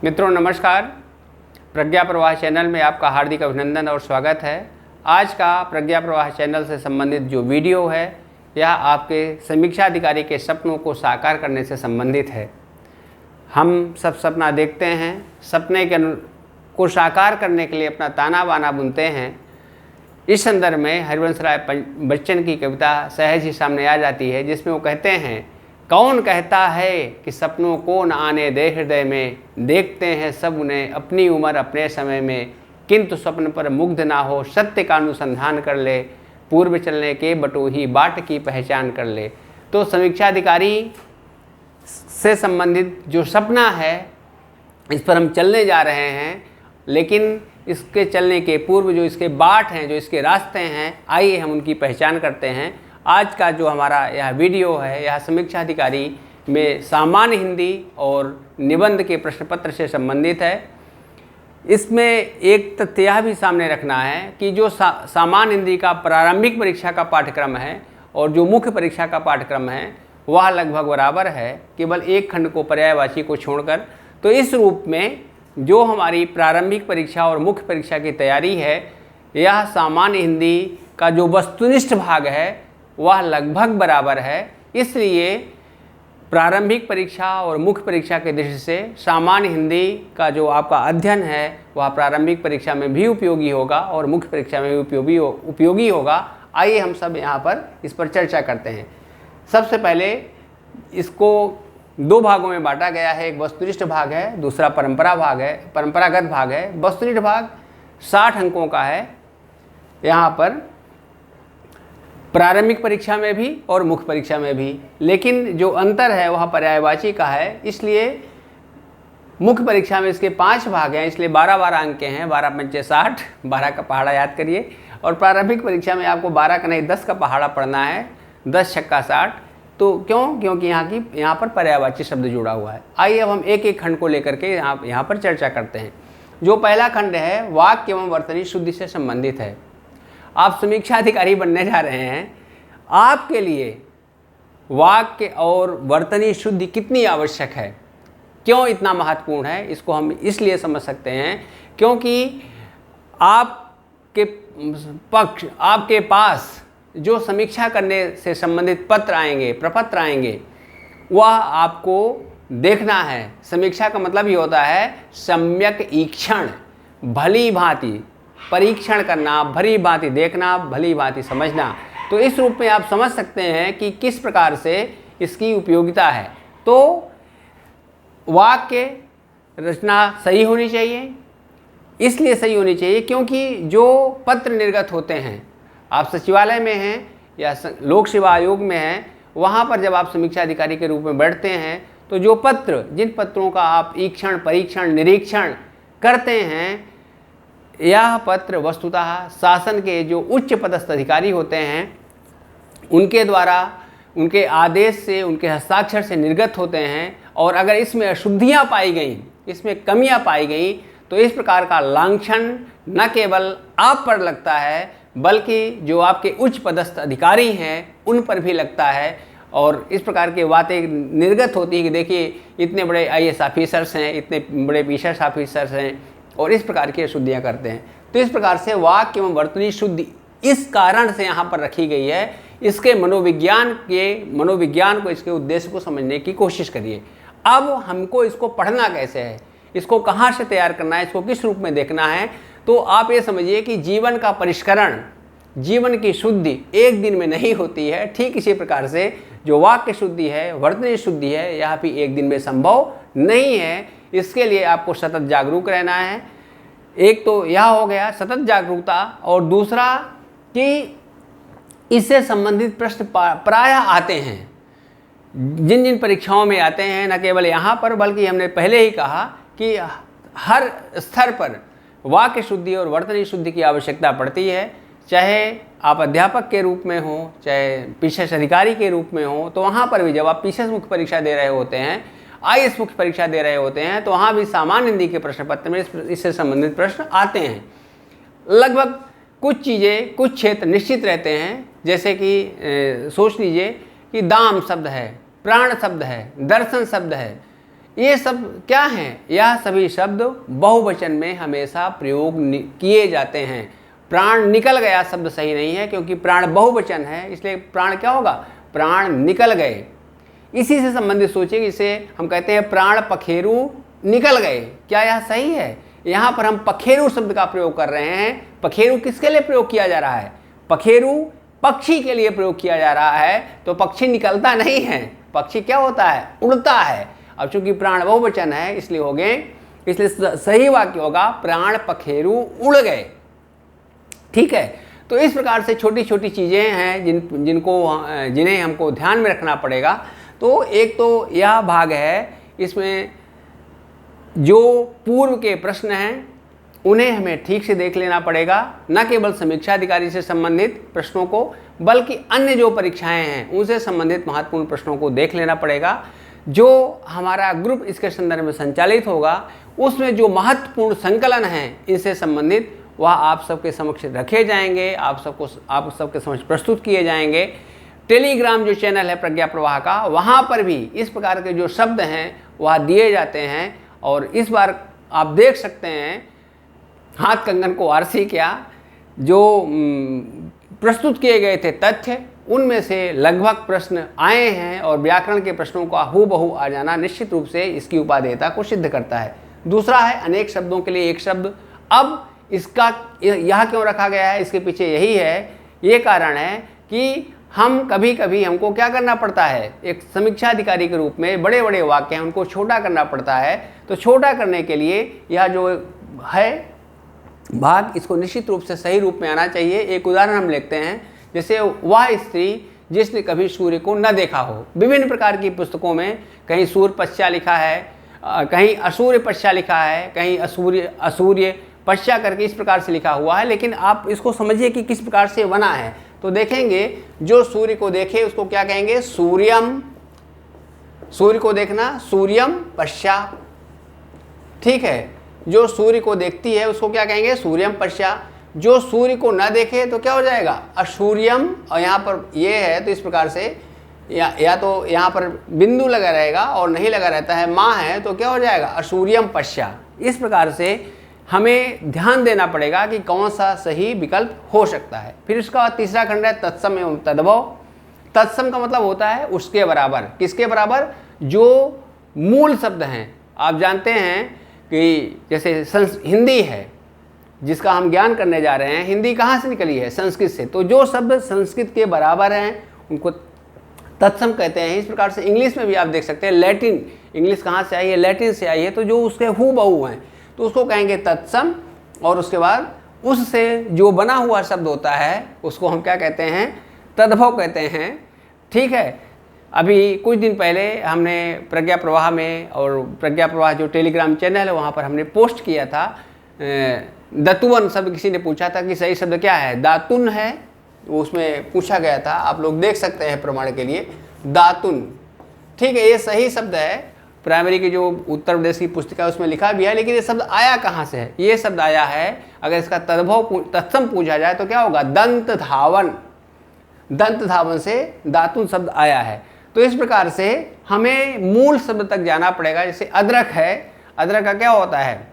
मित्रों नमस्कार। प्रज्ञा प्रवाह चैनल में आपका हार्दिक अभिनंदन और स्वागत है। आज का प्रज्ञा प्रवाह चैनल से संबंधित जो वीडियो है यह आपके समीक्षा अधिकारी के सपनों को साकार करने से संबंधित है। हम सब सपना देखते हैं, सपने को साकार करने के लिए अपना ताना बाना बुनते हैं। इस संदर्भ में हरिवंश राय बच्चन की कविता सहज ही सामने आ जाती है, जिसमें वो कहते हैं, कौन कहता है कि सपनों को न आने दे हृदय में, देखते हैं सब उन्हें अपनी उम्र अपने समय में, किंतु स्वप्न पर मुग्ध ना हो सत्य का अनुसंधान कर ले, पूर्व चलने के बटोही बाट की पहचान कर ले। तो समीक्षाधिकारी से संबंधित जो सपना है इस पर हम चलने जा रहे हैं, लेकिन इसके चलने के पूर्व जो इसके बाट हैं, जो इसके रास्ते हैं, आइए हम उनकी पहचान करते हैं। आज का जो हमारा यह वीडियो है यह समीक्षा अधिकारी में सामान्य हिंदी और निबंध के प्रश्न पत्र से संबंधित है। इसमें एक तथ्य यह भी सामने रखना है कि जो सामान्य हिंदी का प्रारंभिक परीक्षा का पाठ्यक्रम है और जो मुख्य परीक्षा का पाठ्यक्रम है वह लगभग बराबर है, केवल एक खंड को पर्यायवाची को छोड़कर। तो इस रूप में जो हमारी प्रारंभिक परीक्षा और मुख्य परीक्षा की तैयारी है, यह सामान्य हिंदी का जो वस्तुनिष्ठ भाग है वह लगभग बराबर है। इसलिए प्रारंभिक परीक्षा और मुख्य परीक्षा के दृष्टि से सामान्य हिंदी का जो आपका अध्ययन है वह प्रारंभिक परीक्षा में भी उपयोगी होगा और मुख्य परीक्षा में भी उपयोगी होगा। आइए हम सब यहाँ पर इस पर चर्चा करते हैं। सबसे पहले इसको दो भागों में बांटा गया है, एक वस्तुनिष्ठ भाग है, दूसरा परंपरागत भाग है। वस्तुनिष्ठ भाग 60 अंकों का है। यहाँ पर प्रारंभिक परीक्षा में भी और मुख्य परीक्षा में भी, लेकिन जो अंतर है वह पर्यायवाची का है। इसलिए मुख्य परीक्षा में इसके 5 भाग हैं, इसलिए 12-12 अंक के हैं। 12 पंचे 60, 12 का पहाड़ा याद करिए। और प्रारंभिक परीक्षा में आपको 12 का नहीं 10 का पहाड़ा पढ़ना है, 10 छक्का 60। तो क्योंकि यहाँ पर पर्यायवाची शब्द जुड़ा हुआ है। आइए अब हम एक एक खंड को लेकर के यहाँ पर चर्चा करते हैं। जो पहला खंड है वाक्य एवं वर्तनी शुद्धि से संबंधित है। आप समीक्षा अधिकारी बनने जा रहे हैं, आपके लिए वाक्य और वर्तनी शुद्धि कितनी आवश्यक है, क्यों इतना महत्वपूर्ण है, इसको हम इसलिए समझ सकते हैं क्योंकि आपके पास जो समीक्षा करने से संबंधित पत्र आएंगे, प्रपत्र आएंगे, वह आपको देखना है। समीक्षा का मतलब ये होता है सम्यक ईक्षण, भली भांति परीक्षण करना, भली भांति देखना, भली भांति समझना। तो इस रूप में आप समझ सकते हैं कि किस प्रकार से इसकी उपयोगिता है। तो वाक्य रचना सही होनी चाहिए, इसलिए सही होनी चाहिए क्योंकि जो पत्र निर्गत होते हैं, आप सचिवालय में हैं या लोक सेवा आयोग में हैं, वहाँ पर जब आप समीक्षा अधिकारी के रूप में बैठते हैं तो जो पत्र, जिन पत्रों का आप ईक्षण, परीक्षण, निरीक्षण करते हैं, यह पत्र वस्तुतः शासन के जो उच्च पदस्थ अधिकारी होते हैं उनके द्वारा, उनके आदेश से, उनके हस्ताक्षर से निर्गत होते हैं। और अगर इसमें अशुद्धियाँ पाई गई, इसमें कमियाँ पाई गई, तो इस प्रकार का लांछन न केवल आप पर लगता है बल्कि जो आपके उच्च पदस्थ अधिकारी हैं उन पर भी लगता है। और इस प्रकार की बातें निर्गत होती हैं कि देखिए इतने बड़े IAS ऑफिसर्स हैं, इतने बड़े PSS ऑफिसर्स हैं और इस प्रकार की अशुद्धियाँ करते हैं। तो इस प्रकार से वाक्य एवं वर्तनी शुद्धि इस कारण से यहाँ पर रखी गई है। इसके मनोविज्ञान को, इसके उद्देश्य को समझने की कोशिश करिए। अब हमको इसको पढ़ना कैसे है, इसको कहाँ से तैयार करना है, इसको किस रूप में देखना है। तो आप ये समझिए कि जीवन का परिष्करण, जीवन की शुद्धि एक दिन में नहीं होती है। ठीक इसी प्रकार से जो वाक्य शुद्धि है, वर्तनी शुद्धि है, यह भी एक दिन में संभव नहीं है। इसके लिए आपको सतत जागरूक रहना है। एक तो यह हो गया सतत जागरूकता, और दूसरा कि इससे संबंधित प्रश्न प्रायः आते हैं, जिन जिन परीक्षाओं में आते हैं, न केवल यहाँ पर बल्कि हमने पहले ही कहा कि हर स्तर पर वाक्य शुद्धि और वर्तनी शुद्धि की आवश्यकता पड़ती है। चाहे आप अध्यापक के रूप में हो, चाहे PSS अधिकारी के रूप में हो, तो वहाँ पर भी जब आप PSS मुख्य परीक्षा दे रहे होते हैं, IAS मुख्य परीक्षा दे रहे होते हैं, तो वहाँ भी सामान्य हिंदी के प्रश्न पत्र में इससे संबंधित प्रश्न आते हैं। लगभग कुछ चीज़ें, कुछ क्षेत्र निश्चित रहते हैं, जैसे कि सोच लीजिए कि दाम शब्द है, प्राण शब्द है, दर्शन शब्द है, ये सब क्या हैं? यह सभी शब्द बहुवचन में हमेशा प्रयोग किए जाते हैं। प्राण निकल गया शब्द सही नहीं है, क्योंकि प्राण बहुवचन है, इसलिए प्राण क्या होगा? प्राण निकल गए। इसी से संबंधित सोचिए, इसे हम कहते हैं प्राण पखेरु निकल गए। क्या यह सही है? यहाँ पर हम पखेरु शब्द का प्रयोग कर रहे हैं। पखेरु किसके लिए प्रयोग किया जा रहा है? पखेरु पक्षी के लिए प्रयोग किया जा रहा है। तो पक्षी निकलता नहीं है, पक्षी क्या होता है? उड़ता है। अब चूंकि प्राण बहुवचन है इसलिए हो गए, इसलिए सही वाक्य होगा प्राण पखेरु उड़ गए। ठीक है, तो इस प्रकार से छोटी छोटी चीज़ें हैं जिन्हें हमको ध्यान में रखना पड़ेगा। तो एक तो यह भाग है, इसमें जो पूर्व के प्रश्न हैं उन्हें हमें ठीक से देख लेना पड़ेगा, न केवल समीक्षा अधिकारी से संबंधित प्रश्नों को, बल्कि अन्य जो परीक्षाएं हैं उनसे संबंधित महत्वपूर्ण प्रश्नों को देख लेना पड़ेगा। जो हमारा ग्रुप इसके संदर्भ में संचालित होगा उसमें जो महत्वपूर्ण संकलन हैं इनसे संबंधित वह आप सबके समक्ष रखे जाएंगे, आप सबके समक्ष प्रस्तुत किए जाएंगे। टेलीग्राम जो चैनल है प्रज्ञा प्रवाह का, वहाँ पर भी इस प्रकार के जो शब्द हैं वह दिए जाते हैं। और इस बार आप देख सकते हैं हाथ कंगन को आरसी क्या, जो प्रस्तुत किए गए थे तथ्य, उनमें से लगभग प्रश्न आए हैं और व्याकरण के प्रश्नों का हूबहू आ जाना निश्चित रूप से इसकी उपादेयता को सिद्ध करता है। दूसरा है अनेक शब्दों के लिए एक शब्द। अब इसका यह क्यों रखा गया है? इसके पीछे यही है, ये कारण है कि हम कभी कभी हमको क्या करना पड़ता है, एक समीक्षा अधिकारी के रूप में बड़े बड़े वाक्य हैं उनको छोटा करना पड़ता है। तो छोटा करने के लिए यह जो है भाग, इसको निश्चित रूप से सही रूप में आना चाहिए। एक उदाहरण हम लेते हैं, जैसे वह स्त्री जिसने कभी सूर्य को न देखा हो। विभिन्न प्रकार की पुस्तकों में कहीं सूर्य पश्चा लिखा है, कहीं असूर्य पश्चा लिखा है, कहीं असूर्य पश्चा करके इस प्रकार से लिखा हुआ है। लेकिन आप इसको समझिए कि किस प्रकार से बना है। तो देखेंगे जो सूर्य को देखे उसको क्या कहेंगे? सूर्यम। सूर्य को देखना सूर्यम पश्चा। ठीक है, जो सूर्य को देखती है उसको क्या कहेंगे? सूर्यम पश्चा। जो सूर्य को न देखे तो क्या हो जाएगा? असूर्यम। और यहाँ पर ये है तो इस प्रकार से या तो यहाँ पर बिंदु लगा रहेगा और नहीं लगा रहता है, माँ है तो क्या हो जाएगा? असूर्यम पश्चा। इस प्रकार से हमें ध्यान देना पड़ेगा कि कौन सा सही विकल्प हो सकता है। फिर उसका बाद तीसरा खंड है तत्सम एवं तद्भव। तत्सम का मतलब होता है उसके बराबर। किसके बराबर? जो मूल शब्द हैं। आप जानते हैं कि जैसे हिंदी है जिसका हम ज्ञान करने जा रहे हैं, हिंदी कहाँ से निकली है? संस्कृत से। तो जो शब्द संस्कृत के बराबर हैं उनको तत्सम कहते हैं। इस प्रकार से इंग्लिश में भी आप देख सकते हैं, लैटिन, इंग्लिश कहाँ से आई है? लैटिन से आई है। तो जो उसके हूबहू हैं तो उसको कहेंगे तत्सम। और उसके बाद उससे जो बना हुआ शब्द होता है उसको हम क्या कहते हैं? तद्भव कहते हैं। ठीक है, अभी कुछ दिन पहले हमने प्रज्ञा प्रवाह में, और प्रज्ञा प्रवाह जो टेलीग्राम चैनल है वहाँ पर हमने पोस्ट किया था, दतुवन शब्द किसी ने पूछा था कि सही शब्द क्या है? दातुन है, वो उसमें पूछा गया था। आप लोग देख सकते हैं प्रमाण के लिए, दातुन। ठीक है, ये सही शब्द है। प्राइमरी की जो उत्तर प्रदेश की पुस्तिका है उसमें लिखा भी है, लेकिन ये शब्द आया कहाँ से है? ये शब्द आया है, अगर इसका तत्सम पूछा जाए तो क्या होगा? दंत धावन। दंत धावन से दातुन शब्द आया है। तो इस प्रकार से हमें मूल शब्द तक जाना पड़ेगा। जैसे अदरक है, अदरक का क्या होता है?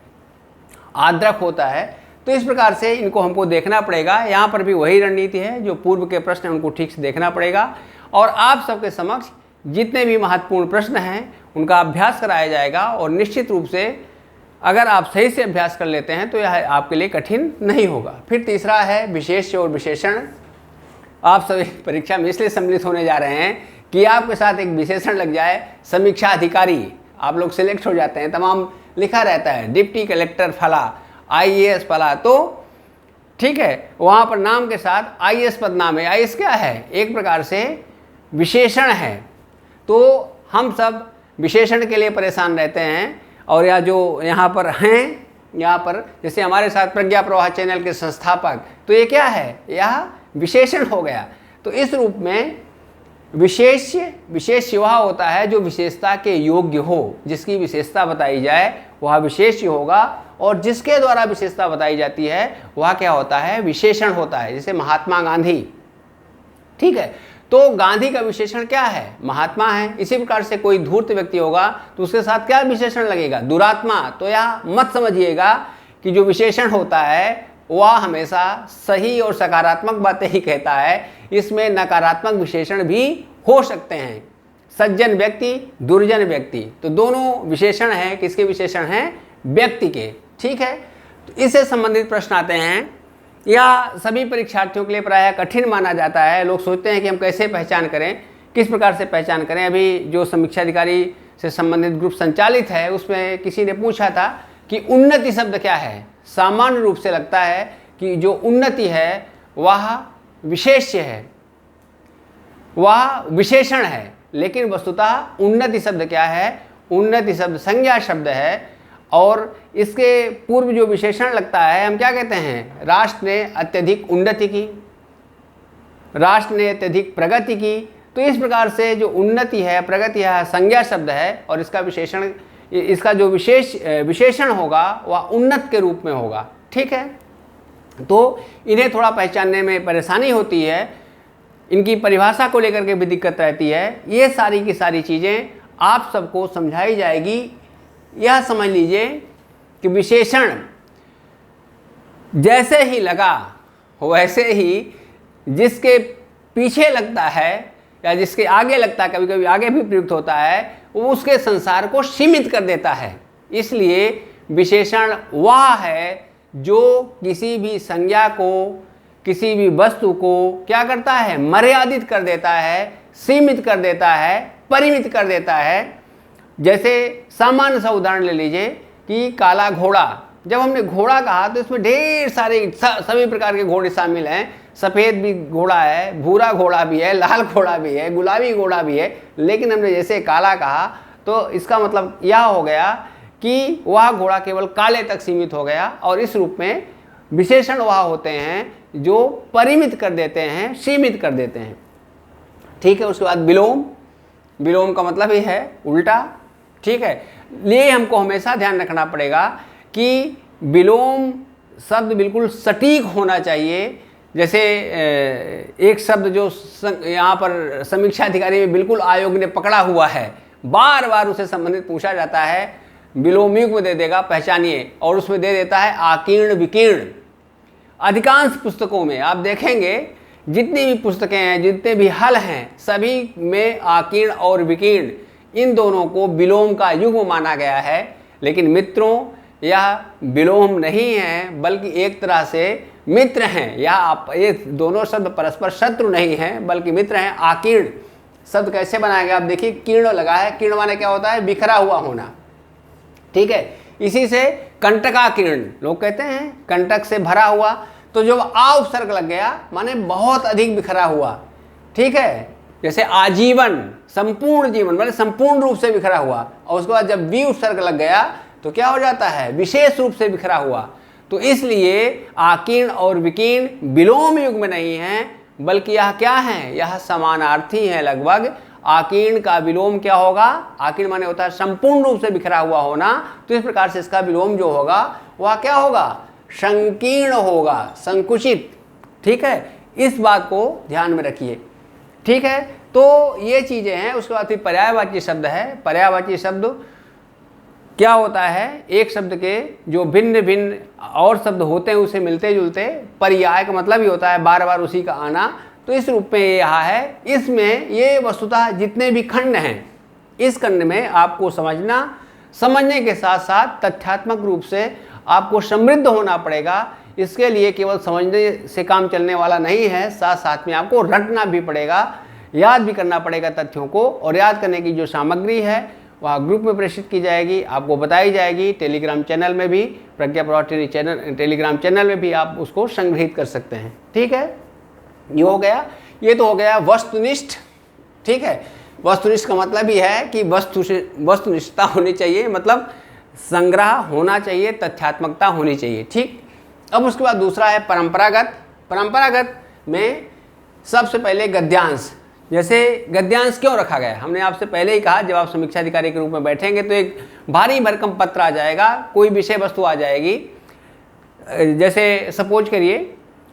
आद्रक होता है। तो इस प्रकार से इनको हमको देखना पड़ेगा। यहाँ पर भी वही रणनीति है, जो पूर्व के प्रश्न हैं उनको ठीक से देखना पड़ेगा। और आप सबके समक्ष जितने भी महत्वपूर्ण प्रश्न हैं उनका अभ्यास कराया जाएगा। और निश्चित रूप से अगर आप सही से अभ्यास कर लेते हैं तो यह आपके लिए कठिन नहीं होगा। फिर तीसरा है विशेष्य और विशेषण। आप सभी परीक्षा में इसलिए सम्मिलित होने जा रहे हैं कि आपके साथ एक विशेषण लग जाए, समीक्षा अधिकारी। आप लोग सिलेक्ट हो जाते हैं, तमाम लिखा रहता है डिप्टी कलेक्टर फला, IAS फला। तो ठीक है, वहाँ पर नाम के साथ IAS पद नाम है। IAS क्या है? एक प्रकार से विशेषण है। तो हम सब विशेषण के लिए परेशान रहते हैं। और या जो यहाँ पर हैं, यहाँ पर जैसे हमारे साथ प्रज्ञा प्रवाह चैनल के संस्थापक, तो ये क्या है? यह विशेषण हो गया। तो इस रूप में विशेष्य वह होता है जो विशेषता के योग्य हो। जिसकी विशेषता बताई जाए वह विशेष्य होगा, और जिसके द्वारा विशेषता बताई जाती है वह क्या होता है? विशेषण होता है। जैसे महात्मा गांधी। ठीक है, तो गांधी का विशेषण क्या है? महात्मा है। इसी प्रकार से कोई धूर्त व्यक्ति होगा तो उसके साथ क्या विशेषण लगेगा? दुरात्मा। तो यह मत समझिएगा कि जो विशेषण होता है वह हमेशा सही और सकारात्मक बातें ही कहता है, इसमें नकारात्मक विशेषण भी हो सकते हैं। सज्जन व्यक्ति, दुर्जन व्यक्ति, तो दोनों विशेषण हैं। किसके विशेषण हैं? व्यक्ति के। ठीक है, तो इससे संबंधित प्रश्न आते हैं। यह सभी परीक्षार्थियों के लिए प्रायः कठिन माना जाता है। लोग सोचते हैं कि हम कैसे पहचान करें, किस प्रकार से पहचान करें। अभी जो समीक्षा अधिकारी से संबंधित ग्रुप संचालित है उसमें किसी ने पूछा था कि उन्नति शब्द क्या है। सामान्य रूप से लगता है कि जो उन्नति है वह विशेष्य है, वह विशेषण है, लेकिन वस्तुतः उन्नति शब्द क्या है? उन्नति शब्द संज्ञा शब्द है और इसके पूर्व जो विशेषण लगता है हम क्या कहते हैं? राष्ट्र ने अत्यधिक उन्नति की, राष्ट्र ने अत्यधिक प्रगति की। तो इस प्रकार से जो उन्नति है, प्रगति है, संज्ञा शब्द है और इसका विशेषण, इसका जो विशेषण होगा वह उन्नत के रूप में होगा। ठीक है, तो इन्हें थोड़ा पहचानने में परेशानी होती है, इनकी परिभाषा को लेकर के भी दिक्कत रहती है। ये सारी की सारी चीज़ें आप सबको समझाई जाएगी। यह समझ लीजिए कि विशेषण जैसे ही लगा वैसे ही जिसके पीछे लगता है या जिसके आगे लगता है, कभी कभी आगे भी प्रयुक्त होता है, वो उसके संसार को सीमित कर देता है। इसलिए विशेषण वह है जो किसी भी संज्ञा को, किसी भी वस्तु को क्या करता है? मर्यादित कर देता है, सीमित कर देता है, परिमित कर देता है। जैसे सामान्य सा उदाहरण ले लीजिए कि काला घोड़ा। जब हमने घोड़ा कहा तो इसमें ढेर सारे सभी प्रकार के घोड़े शामिल हैं। सफ़ेद भी घोड़ा है, भूरा घोड़ा भी है, लाल घोड़ा भी है, गुलाबी घोड़ा भी है, लेकिन हमने जैसे काला कहा तो इसका मतलब यह हो गया कि वह घोड़ा केवल काले तक सीमित हो गया। और इस रूप में विशेषण वह होते हैं जो परिमित कर देते हैं, सीमित कर देते हैं। ठीक है, उसके बाद विलोम। विलोम का मतलब ही है उल्टा। ठीक है, लिए हमको हमेशा ध्यान रखना पड़ेगा कि विलोम शब्द बिल्कुल सटीक होना चाहिए। जैसे एक शब्द जो यहाँ पर समीक्षा अधिकारी में बिल्कुल आयोग ने पकड़ा हुआ है, बार बार उसे संबंधित पूछा जाता है, विलोमयुग्म दे देगा, पहचानिए, और उसमें दे देता है आकीर्ण विकीर्ण। अधिकांश पुस्तकों में आप देखेंगे, जितनी भी पुस्तकें हैं, जितने भी हल हैं, सभी में आकीर्ण और विकीर्ण इन दोनों को विलोम का युग्म माना गया है। लेकिन मित्रों, यह विलोम नहीं है बल्कि एक तरह से मित्र हैं। यह आप ये दोनों शब्द परस्पर शत्रु नहीं हैं बल्कि मित्र हैं। आकीर्ण शब्द कैसे बनाया गया? आप देखिए, कीर्ण लगा है। कीर्ण माने क्या होता है? बिखरा हुआ होना। ठीक है, इसी से कंटकाकीर्ण लोग कहते हैं, कंटक से भरा हुआ। तो जब आ उपसर्ग लग गया माने बहुत अधिक बिखरा हुआ। ठीक है, जैसे आजीवन, संपूर्ण जीवन माने संपूर्ण रूप से बिखरा हुआ। और उसके बाद जब वी उपसर्ग लग गया तो क्या हो जाता है? विशेष रूप से बिखरा हुआ। तो इसलिए आकीर्ण और विकीर्ण विलोम युग में नहीं है बल्कि यह क्या है? यह समानार्थी है लगभग। आकीर्ण का विलोम क्या होगा? आकीर्ण माने होता है संपूर्ण रूप से बिखरा हुआ होना। तो इस प्रकार से इसका विलोम जो होगा वह क्या होगा? संकीर्ण होगा, संकुचित। ठीक है, इस बात को ध्यान में रखिए। ठीक है, तो ये चीज़ें हैं। उसके बाद फिर पर्यायवाची शब्द है। पर्यायवाची शब्द क्या होता है? एक शब्द के जो भिन्न भिन्न और शब्द होते हैं उसे मिलते जुलते, पर्याय का मतलब ही होता है बार बार उसी का आना। तो इस रूप में ये यहाँ है। इसमें ये वस्तुतः जितने भी खंड हैं, इस खंड में आपको समझने के साथ साथ तथ्यात्मक रूप से आपको समृद्ध होना पड़ेगा। इसके लिए केवल समझने से काम चलने वाला नहीं है, साथ साथ में आपको रटना भी पड़ेगा, याद भी करना पड़ेगा तथ्यों को। और याद करने की जो सामग्री है वह ग्रुप में प्रेषित की जाएगी, आपको बताई जाएगी। टेलीग्राम चैनल में भी, प्रज्ञा प्रवाह टेलीग्राम चैनल में भी आप उसको संग्रहित कर सकते हैं। ठीक है, ये हो गया। ये तो हो गया वस्तुनिष्ठ। ठीक है, वस्तुनिष्ठ का मतलब ही है कि वस्तुनिष्ठता होनी चाहिए, मतलब संग्रह होना चाहिए, तथ्यात्मकता होनी चाहिए। ठीक, अब उसके बाद दूसरा है परंपरागत। परंपरागत में सबसे पहले गद्यांश। जैसे गद्यांश क्यों रखा गया? हमने आपसे पहले ही कहा, जब आप समीक्षा अधिकारी के रूप में बैठेंगे तो एक भारी भरकम पत्र आ जाएगा, कोई विषय वस्तु आ जाएगी। जैसे सपोज करिए,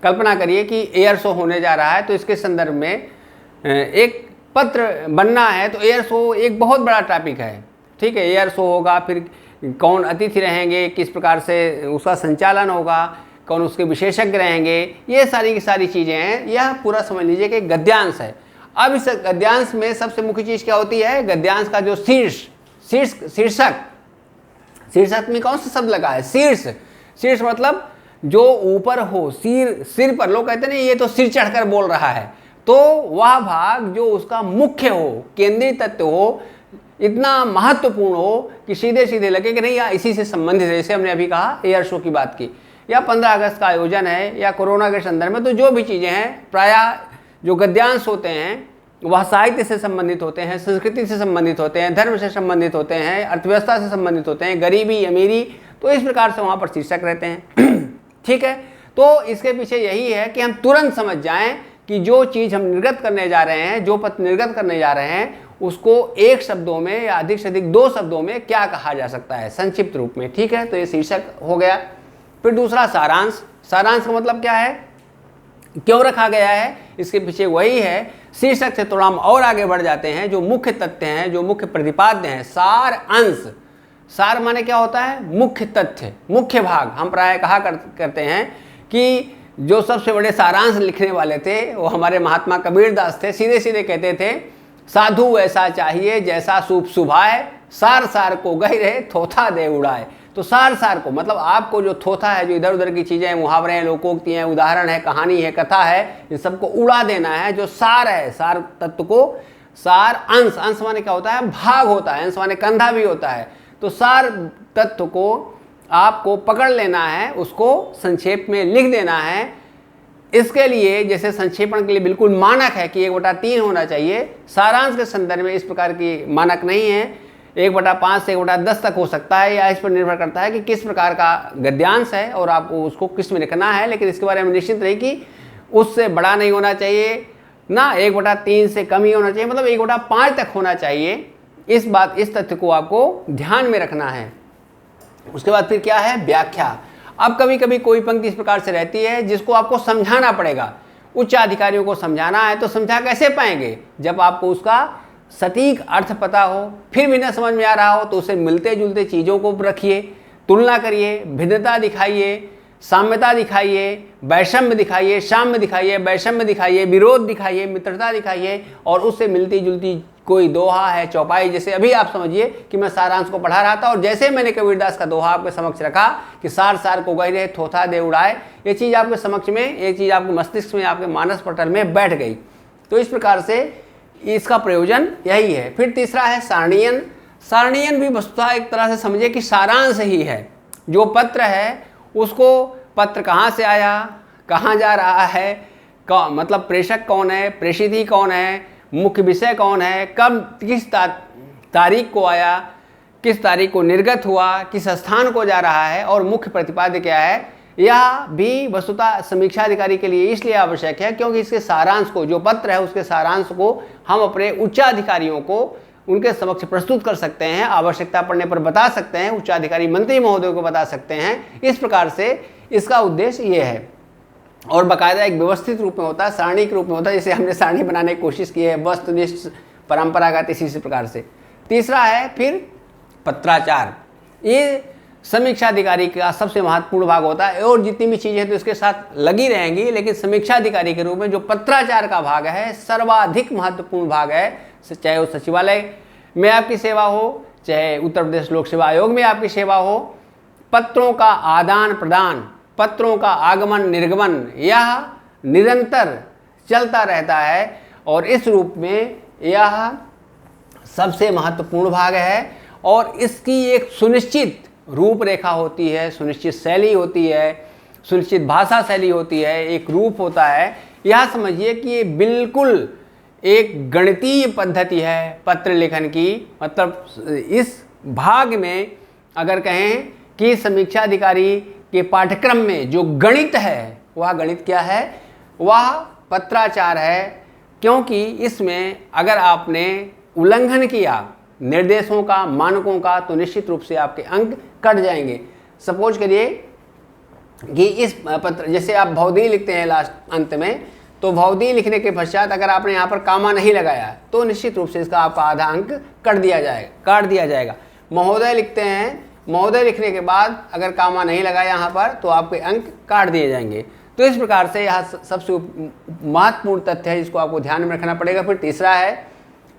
कल्पना करिए कि एयर शो होने जा रहा है, तो इसके संदर्भ में एक पत्र बनना है तो एयर शो एक बहुत बड़ा टॉपिक है, ठीक है। एयर शो होगा, फिर कौन अतिथि रहेंगे, किस प्रकार से उसका संचालन होगा, कौन उसके विशेषज्ञ रहेंगे, ये सारी की सारी चीज़ें हैं। यह पूरा समझ लीजिए कि गद्यांश है। अब इस गद्यांश में सबसे मुख्य चीज़ क्या होती है, गद्यांश का जो शीर्षक में कौन सा शब्द लगा है, शीर्ष मतलब जो ऊपर हो, सिर पर। लोग कहते हैं ये तो सिर चढ़कर बोल रहा है, तो वह भाग जो उसका मुख्य हो, केंद्रीय तत्व हो, इतना महत्वपूर्ण हो कि सीधे सीधे लगे कि नहीं या इसी से संबंधित है। जैसे हमने अभी कहा एयर शो की बात की, या 15 अगस्त का आयोजन है, या कोरोना के संदर्भ में, तो जो भी चीज़ें हैं प्रायः जो गद्यांश होते हैं वह साहित्य से संबंधित होते हैं, संस्कृति से संबंधित होते हैं, धर्म से संबंधित होते हैं, अर्थव्यवस्था से संबंधित होते हैं, गरीबी अमीरी, तो इस प्रकार से वहाँ पर शीर्षक रहते हैं। ठीक है, तो इसके पीछे यही है कि हम तुरंत समझ जाएं कि जो चीज़ हम निर्गत करने जा रहे हैं, जो पत्र निर्गत करने जा रहे हैं, उसको एक शब्दों में या अधिक से अधिक 2 शब्दों में क्या कहा जा सकता है, संक्षिप्त रूप में। ठीक है, तो ये शीर्षक हो गया। फिर दूसरा सारांश। सारांश का मतलब क्या है, क्यों रखा गया है, इसके पीछे वही है। शीर्षक से थोड़ा हम और आगे बढ़ जाते हैं, जो मुख्य तथ्य हैं, जो मुख्य प्रतिपाद्य हैं, सार अंश। सार माने क्या होता है, मुख्य तथ्य, मुख्य भाग। हम प्राय कहा करते हैं कि जो सबसे बड़े सारांश लिखने वाले थे वो हमारे महात्मा कबीरदास थे। सीधे सीधे कहते थे, साधु ऐसा चाहिए जैसा सूप सुभाए, सार सार को गहरे थोथा दे उड़ाए। तो सार को मतलब आपको जो थोथा है, जो इधर उधर की चीज़ें, मुहावरे हैं, लोकोक्ति हैं, उदाहरण है, कहानी है, कथा है, इन सबको उड़ा देना है। जो सार है, सार तत्व को, सार अंश माने क्या होता है, भाग होता है, अंश माने कंधा भी होता है। तो सार तत्व को आपको पकड़ लेना है, उसको संक्षेप में लिख देना है। इसके लिए जैसे संक्षेपण के लिए बिल्कुल मानक है कि 1/3 होना चाहिए, सारांश के संदर्भ में इस प्रकार की मानक नहीं है। 1/5 से 1/10 तक हो सकता है, या इस पर निर्भर करता है कि किस प्रकार का गद्यांश है और आपको उसको किस में लिखना है। लेकिन इसके बारे में निश्चित रहे कि उससे बड़ा नहीं होना चाहिए ना, 1/3 से कम ही होना चाहिए, मतलब 1/5 तक होना चाहिए। इस तथ्य को आपको ध्यान में रखना है। उसके बाद फिर क्या है, व्याख्या। अब कभी कभी कोई पंक्ति इस प्रकार से रहती है जिसको आपको समझाना पड़ेगा, उच्च अधिकारियों को समझाना है, तो समझा कैसे पाएंगे, जब आपको उसका सटीक अर्थ पता हो। फिर भी न समझ में आ रहा हो तो उसे मिलते जुलते चीज़ों को रखिए, तुलना करिए, भिन्नता दिखाइए, साम्यता दिखाइए, वैषम्य दिखाइए, साम्य दिखाइए, वैषम्य दिखाइए, विरोध दिखाइए, मित्रता दिखाइए, और उससे मिलती जुलती कोई दोहा है, चौपाई। जैसे अभी आप समझिए कि मैं सारांश को पढ़ा रहा था और जैसे मैंने कबीरदास का दोहा आपके समक्ष रखा कि सार सार को गहरे थोथा दे उड़ाए, ये चीज़ आपके समक्ष में, एक चीज़ आपके मस्तिष्क में, आपके मानस पटल में बैठ गई। तो इस प्रकार से इसका प्रयोजन यही है। फिर तीसरा है सारणीयन। सारणीयन भी वस्तुतः एक तरह से समझिए कि सारांश ही है। जो पत्र है उसको, पत्र कहाँ से आया, कहाँ जा रहा है, मतलब प्रेषक कौन है, प्रेषित कौन है, मुख्य विषय कौन है, कब किस तारीख को आया, किस तारीख को निर्गत हुआ, किस स्थान को जा रहा है, और मुख्य प्रतिपाद्य क्या है, यह भी वस्तुतः समीक्षा अधिकारी के लिए इसलिए आवश्यक है क्योंकि इसके सारांश को, जो पत्र है उसके सारांश को हम अपने उच्चाधिकारियों को उनके समक्ष प्रस्तुत कर सकते हैं, आवश्यकता पड़ने पर बता सकते हैं, उच्चाधिकारी मंत्री महोदय को बता सकते हैं। इस प्रकार से इसका उद्देश्य ये है, और बाकायदा एक व्यवस्थित रूप में होता है, सारणी के रूप में होता है, जैसे हमने सारणी बनाने की कोशिश की है, वस्तुनिष्ठ परंपरागत इसी प्रकार से। तीसरा है फिर पत्राचार। ये समीक्षाधिकारी का सबसे महत्वपूर्ण भाग होता है, और जितनी भी चीज़ें तो इसके साथ लगी रहेंगी, लेकिन समीक्षाधिकारी के रूप में जो पत्राचार का भाग है सर्वाधिक महत्वपूर्ण भाग है। चाहे वो सचिवालय में आपकी सेवा हो, चाहे उत्तर प्रदेश लोक सेवा आयोग में आपकी सेवा हो, पत्रों का आदान प्रदान, पत्रों का आगमन निर्गमन, यह निरंतर चलता रहता है, और इस रूप में यह सबसे महत्वपूर्ण भाग है। और इसकी एक सुनिश्चित रूपरेखा होती है, सुनिश्चित शैली होती है, सुनिश्चित भाषा शैली होती है, एक रूप होता है। यह समझिए कि ये बिल्कुल एक गणितीय पद्धति है पत्र लेखन की। मतलब इस भाग में अगर कहें कि समीक्षा अधिकारी के पाठ्यक्रम में जो गणित है, वह गणित क्या है, वह पत्राचार है। क्योंकि इसमें अगर आपने उल्लंघन किया निर्देशों का, मानकों का, तो निश्चित रूप से आपके अंक कट जाएंगे। सपोज करिए कि इस पत्र, जैसे आप भौदी लिखते हैं लास्ट अंत में, तो भवदी लिखने के पश्चात अगर आपने यहाँ पर कामा नहीं लगाया तो निश्चित रूप से इसका आपका आधा अंक काट दिया जाएगा। महोदय लिखते हैं, महोदय लिखने के बाद अगर कामा नहीं लगाया यहाँ पर तो आपके अंक काट दिए जाएंगे। तो इस प्रकार से यह सबसे महत्वपूर्ण तथ्य है जिसको आपको ध्यान में रखना पड़ेगा। फिर तीसरा है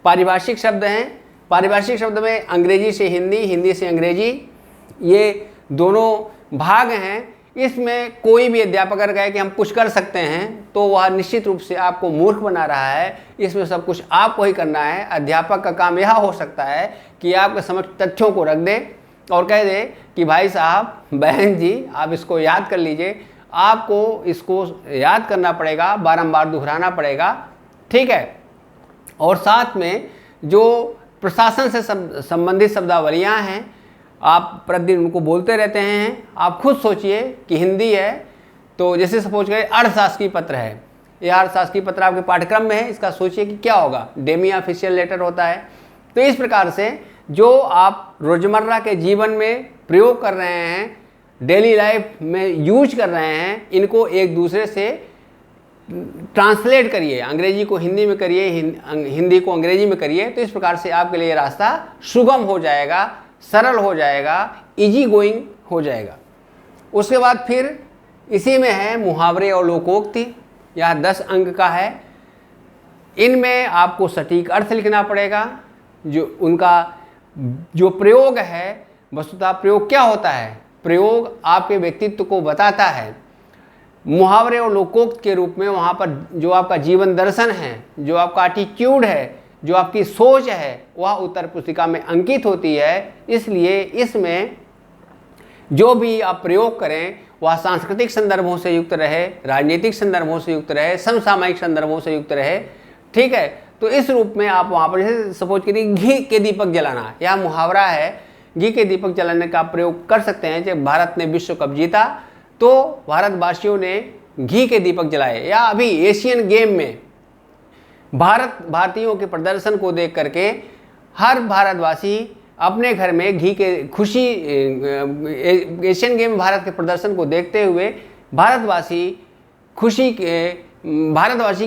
पारिभाषिक शब्द हैं। पारिभाषिक शब्द में अंग्रेजी से हिंदी, हिंदी से अंग्रेजी, ये दोनों भाग हैं। इसमें कोई भी अध्यापक अगर कहे कि हम कुछ कर सकते हैं तो वह निश्चित रूप से आपको मूर्ख बना रहा है। इसमें सब कुछ आपको ही करना है। अध्यापक का काम यह हो सकता है कि आपके समक्ष तथ्यों को रख दे और कह दे कि भाई साहब, बहन जी, आप इसको याद कर लीजिए, आपको इसको याद करना पड़ेगा, बारंबार दोहराना पड़ेगा, ठीक है। और साथ में जो प्रशासन से संबंधित शब्दावलियाँ हैं आप प्रतिदिन उनको बोलते रहते हैं। आप खुद सोचिए कि हिंदी है तो जैसे सपोज करें अर्थशास्त्री पत्र है, यह अर्थशास्त्री पत्र आपके पाठ्यक्रम में है, इसका सोचिए कि क्या होगा, डेमी ऑफिशियल लेटर होता है। तो इस प्रकार से जो आप रोज़मर्रा के जीवन में प्रयोग कर रहे हैं, डेली लाइफ में यूज कर रहे हैं, इनको एक दूसरे से ट्रांसलेट करिए, अंग्रेजी को हिंदी में करिए, हिंदी को अंग्रेजी में करिए। तो इस प्रकार से आपके लिए रास्ता सुगम हो जाएगा, सरल हो जाएगा, इजी गोइंग हो जाएगा। उसके बाद फिर इसी में है मुहावरे और लोकोक्ति, यह 10 अंक का है। इनमें आपको सटीक अर्थ लिखना पड़ेगा, जो उनका जो प्रयोग है, वस्तुतः प्रयोग क्या होता है, प्रयोग आपके व्यक्तित्व को बताता है। मुहावरे और लोकोक्त के रूप में वहाँ पर जो आपका जीवन दर्शन है, जो आपका एटीट्यूड है, जो आपकी सोच है, वह उत्तर पुस्तिका में अंकित होती है। इसलिए इसमें जो भी आप प्रयोग करें वह सांस्कृतिक संदर्भों से युक्त रहे, राजनीतिक संदर्भों से युक्त रहे, समसामयिक संदर्भों से युक्त रहे, ठीक है। तो इस रूप में आप वहाँ पर जैसे सपोज करिए घी के दीपक जलाना, यह मुहावरा है, घी के दीपक जलाने का प्रयोग कर सकते हैं। जब भारत ने विश्व कप जीता तो भारतवासियों ने घी के दीपक जलाए, या अभी एशियन गेम में भारतीयों के प्रदर्शन को देख करके हर भारतवासी अपने घर में घी के खुशी, एशियन गेम भारत के प्रदर्शन को देखते हुए भारतवासी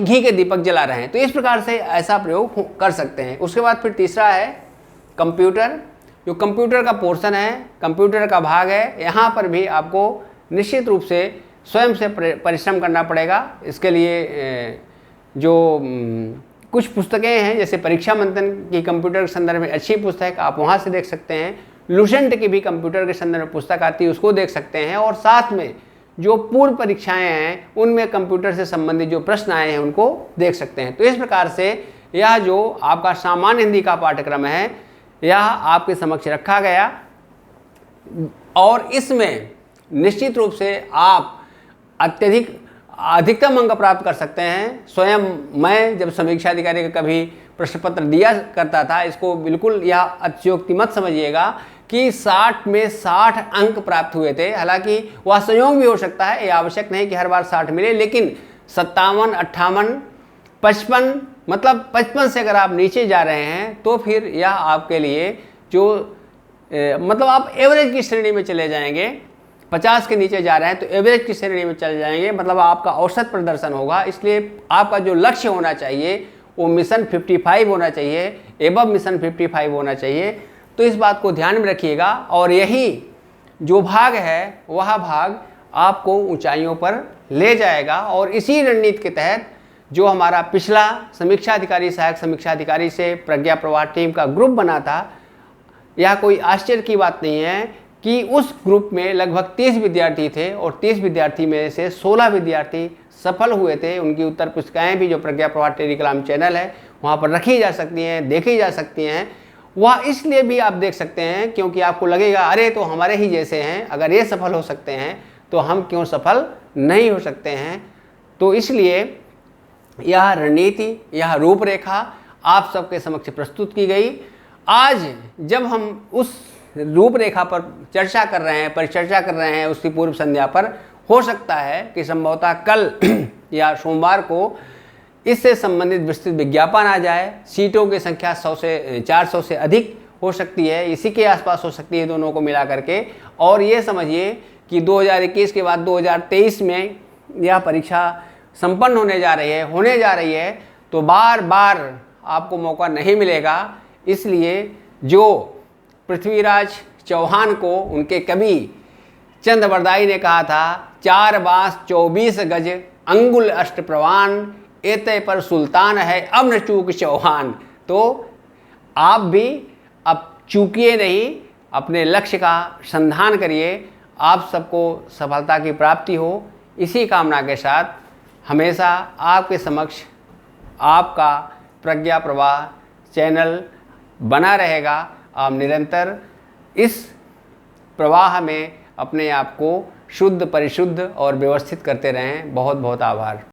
घी के दीपक जला रहे हैं। तो इस प्रकार से ऐसा प्रयोग कर सकते हैं। उसके बाद फिर तीसरा है कंप्यूटर। जो कंप्यूटर का पोर्शन है, कंप्यूटर का भाग है, यहाँ पर भी आपको निश्चित रूप से स्वयं से परिश्रम करना पड़ेगा। इसके लिए जो कुछ पुस्तकें हैं, जैसे परीक्षा मंथन की कंप्यूटर के संदर्भ में अच्छी पुस्तक, आप वहाँ से देख सकते हैं। लुसेंट की भी कंप्यूटर के संदर्भ में पुस्तक आती है, उसको देख सकते हैं। और साथ में जो पूर्व परीक्षाएं हैं उनमें कंप्यूटर से संबंधित जो प्रश्न आए हैं उनको देख सकते हैं। तो इस प्रकार से यह जो आपका सामान्य हिंदी का पाठ्यक्रम है यह आपके समक्ष रखा गया, और इसमें निश्चित रूप से आप अधिकतम अंक प्राप्त कर सकते हैं। स्वयं मैं जब समीक्षा अधिकारी का कभी प्रश्न पत्र दिया करता था, इसको बिल्कुल यह अतिशयोक्ति मत समझिएगा कि 60 में 60 अंक प्राप्त हुए थे। हालांकि वह संयोग भी हो सकता है, ये आवश्यक नहीं कि हर बार 60 मिले, लेकिन 57, 58, 55, मतलब 55 से अगर आप नीचे जा रहे हैं तो फिर यह आपके लिए जो मतलब आप एवरेज की श्रेणी में चले जाएंगे। 50 के नीचे जा रहे हैं तो एवरेज की श्रेणी में चले जाएंगे, मतलब आपका औसत प्रदर्शन होगा। इसलिए आपका जो लक्ष्य होना चाहिए वो मिशन 55 होना चाहिए, एबव मिशन 55 होना चाहिए। तो इस बात को ध्यान में रखिएगा, और यही जो भाग है वह भाग आपको ऊंचाइयों पर ले जाएगा। और इसी रणनीति के तहत जो हमारा पिछला समीक्षा अधिकारी, सहायक समीक्षा अधिकारी से प्रज्ञा प्रवाह टीम का ग्रुप बना था, यह कोई आश्चर्य की बात नहीं है कि उस ग्रुप में लगभग 30 विद्यार्थी थे, और 30 विद्यार्थी में से 16 विद्यार्थी सफल हुए थे। उनकी उत्तर पुस्तिकाएँ भी जो प्रज्ञा प्रवाह टेलीग्राम चैनल है वहाँ पर रखी जा सकती हैं, देखी जा सकती हैं। वह इसलिए भी आप देख सकते हैं क्योंकि आपको लगेगा अरे तो हमारे ही जैसे हैं, अगर ये सफल हो सकते हैं तो हम क्यों सफल नहीं हो सकते हैं। तो इसलिए यह रणनीति, यह रूपरेखा आप सबके समक्ष प्रस्तुत की गई। आज जब हम उस रूपरेखा पर चर्चा कर रहे हैं, परिचर्चा कर रहे हैं, उसकी पूर्व संध्या पर हो सकता है कि संभवतः कल या सोमवार को इससे संबंधित विस्तृत विज्ञापन आ जाए। सीटों की संख्या 400 से अधिक हो सकती है, इसी के आसपास हो सकती है दोनों को मिला करके। और ये समझिए कि 2021 के बाद 2023 में यह परीक्षा संपन्न होने जा रही है तो बार बार आपको मौका नहीं मिलेगा। इसलिए जो पृथ्वीराज चौहान को उनके कवि चंद्रबरदाई ने कहा था, 4 बांस 24 गज अंगुल अष्ट प्रवान, एते पर सुल्तान है अब न चूक चौहान। तो आप भी अब चूकिए नहीं, अपने लक्ष्य का संधान करिए, आप सबको सफलता की प्राप्ति हो। इसी कामना के साथ हमेशा आपके समक्ष आपका प्रज्ञा प्रवाह चैनल बना रहेगा। आप निरंतर इस प्रवाह में अपने आप को शुद्ध, परिशुद्ध और व्यवस्थित करते रहें। बहुत बहुत आभार।